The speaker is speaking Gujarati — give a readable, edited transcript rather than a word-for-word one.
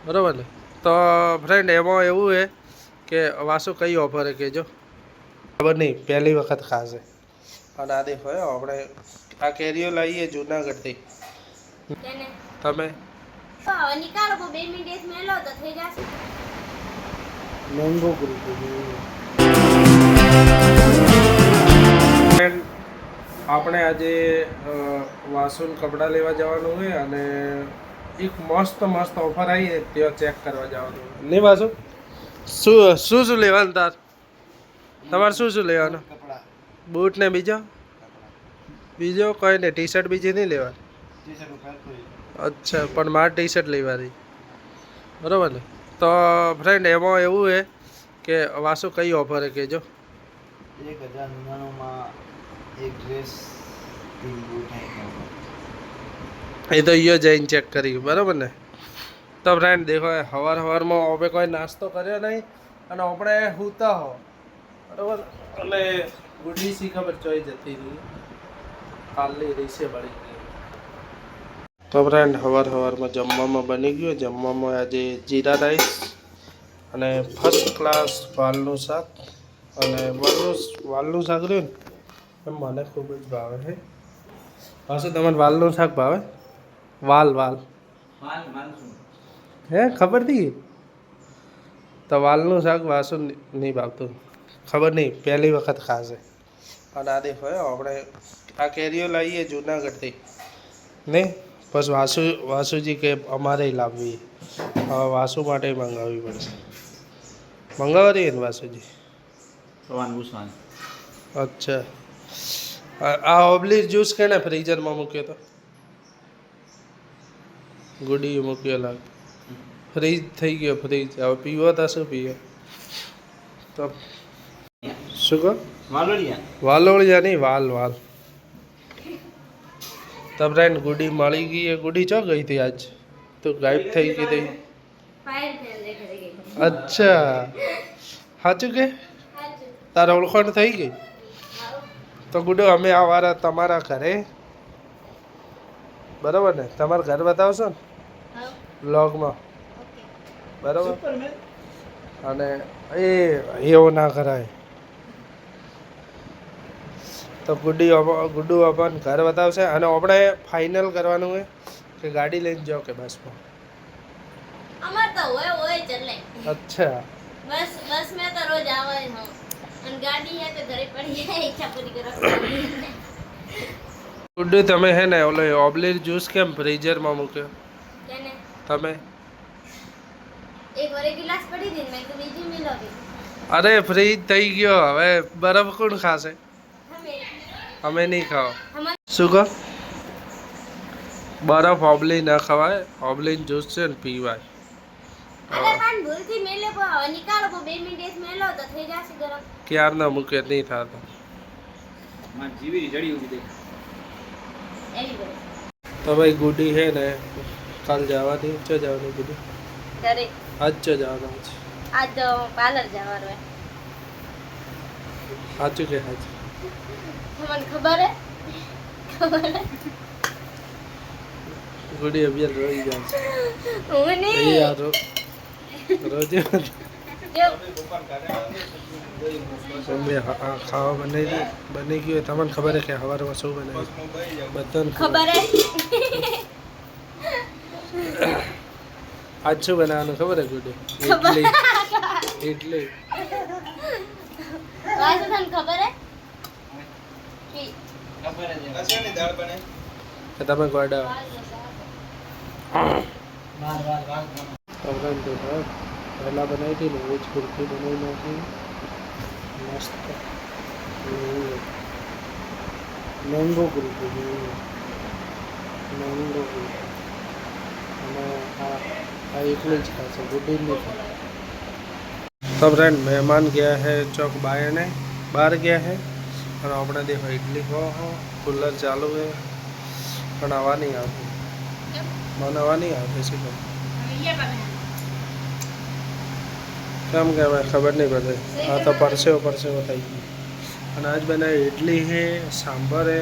બરાબર ને? તો ફ્રેન્ડ એમાં એવું છે કે વાસુ કઈ ઓફર કે જો ખબર નહીં, પહેલી વખત ખાશે. અને આ દેખો આપણે આ કેરીઓ લાવીએ જુનાગઢથી. તમે નિકાળો 2 મિનિટ મેલો તો થઈ જશે. મેંગો ગ્રુપ આપણે આજે વાસુન કપડાં લેવા જવાનું હોય અને એક મસ્ત ઓફર આવી ત્યાં ચેક કરવા જવાનું નહીં વાસુ? શું લેવાનું તાર? તમારે શું લેવાનું? બૂટ ને બીજો કોઈ ને? ટી શર્ટ બીજી નહીં લેવાની? અચ્છા, પણ મારે ટી શર્ટ લેવાની, બરાબર ને? તો ફ્રેન્ડ એમાં એવું છે કે વાસુ કઈ ઓફર કે જો 1099 એક ડ્રેસ એ તો યો જઈને ચેક કરી, બરાબર ને? તો ફ્રેન્ડ દેખો સવારમાં આપણે કોઈ નાસ્તો કર્યો નહીં અને આપણે સૂતા હો, બરાબર? અને ગુડી સી ખબર ચોઈ જતી રહી, કાલની રીસે બળી ગઈ. તો ફ્રેન્ડ સવારમાં જમવામાં બની ગયું. જમવામાં આજે જીરા રાઈસ અને ફર્સ્ટ ક્લાસ વાલનું શાક. અને વાલનું શાક રહ્યું ને એમ મને ખૂબ જ ભાવે છે. પાછું તમારે વાલનું શાક ભાવે? વાલ હે ખબર નહીં? તો વાલનું શાક વાસુ નહીં ભાવતું, ખબર નહીં, પહેલી વખત ખાશે. અને આ દેખો આપણે આ કેરીઓ લાવીએ જુનાગઢથી નહીં, બસ વાસુજી કે અમારે લાવવી, હવે વાસુ માટે મંગાવવી પડશે. મંગાવવા રહીએ ને વાસુજી? અચ્છા, આ ઓબલી જ્યુસ કેને ફ્રીઝરમાં મૂક્યો તો? ગુડી મૂક્યો લાગે, ફ્રીજ થઈ ગયો ફ્રીજ. હવે પીવો તો શું પીવો? તો શું કહો? વાલોળિયા નહીં, વાલ. તો ફ્રેન્ડ ગુડી મળી ગઈ. ગુડી ચો ગઈ હતી આજ? તો ગાયબ થઈ ગઈ હતી. અચ્છા, સાચું કે તારા ઓળખાણ થઈ ગઈ? તો ગુડો અમે આવારા તમારા ઘરે, બરાબર ને? તમારું ઘર બતાવશો ને બ્લોગમાં, બરાબર? અને એવું ના કરાય. તો ગુડુ આપણને ઘર બતાવશે અને આપણે ફાઇનલ કરવાનું હોય કે ગાડી લઈને જાઓ કે બસમાં? અમાર તો હોય ચાલે. અચ્છા, બસ મેં તો રોજ આવે હું અને ગાડી હે તો ઘરે પડી જાય ઈચ્છા પૂરી કરવા. ગુડુ તમે હે ને ઓલો ઓબલીર જ્યુસ કેમ ફ્રીઝરમાં મૂક્યો? કેને તમે એક ઓરે ગ્લાસ પડી દીન મેં તો બીજી મિલાવી. અરે ફ્રીજ થઈ ગયો, હવે બરફ કોણ ખાશે? અમે નહીં ખાઓ. શું કહો? બરફ ઓબલી ના ખવાય, ઓબલીન જ્યુસ છે ને પીવાય. અરે પણ ભૂલથી મેલે નિકાળો 2 મિનિટ મેલો તો થઈ જશે ગરમ. ક્યાર ના મૂકે નહીં થતો. માં જીવી જડી ઉભી દે એવી બસ તો ભાઈ ગુડી હે ને કાલ જવાની ચો જવાની ગુડી? ઘરે આજ ચો જવાનું છે? આજ તો પાર્લર જવાનું હે. સાચું કે સાચું? તમને ખબર હે? ગુડી અભિયાન રોઈ જાય છે. હું એ નહીં યાર રોજે ખાવા બની ગયું. તમને ખબર હે કે સવારમાં શું બનાવ્યું? બધાને ખબર હે. આજ શું બનાવવાનું ખબર હે ગુડી? ઇડલી. વાસ તને ખબર હે? કશેની દાળ બને કે તમે ગોડા વાર પહેલાં બનાવી હતી ને એ જ કુર્તી બનાવી નાખી મસ્ત. Mango kurti, mango kurti. અને આ એકલી જ ખાશે, ગુડી નહીં ખાય. તો ફ્રેન્ડ મહેમાન ગયા है चौक बायने बाहर गया है और આપણે देखो इडली हो कूलर चालू है પણ હવા નહીં આવતી. મને હવા નહીં આવતી શું કહું? કેમ કે હવે ખબર નહીં પડે. આ તો પરસેવો થઈ ગયું. અને આજ બનાવી ઇડલી है, सांभर है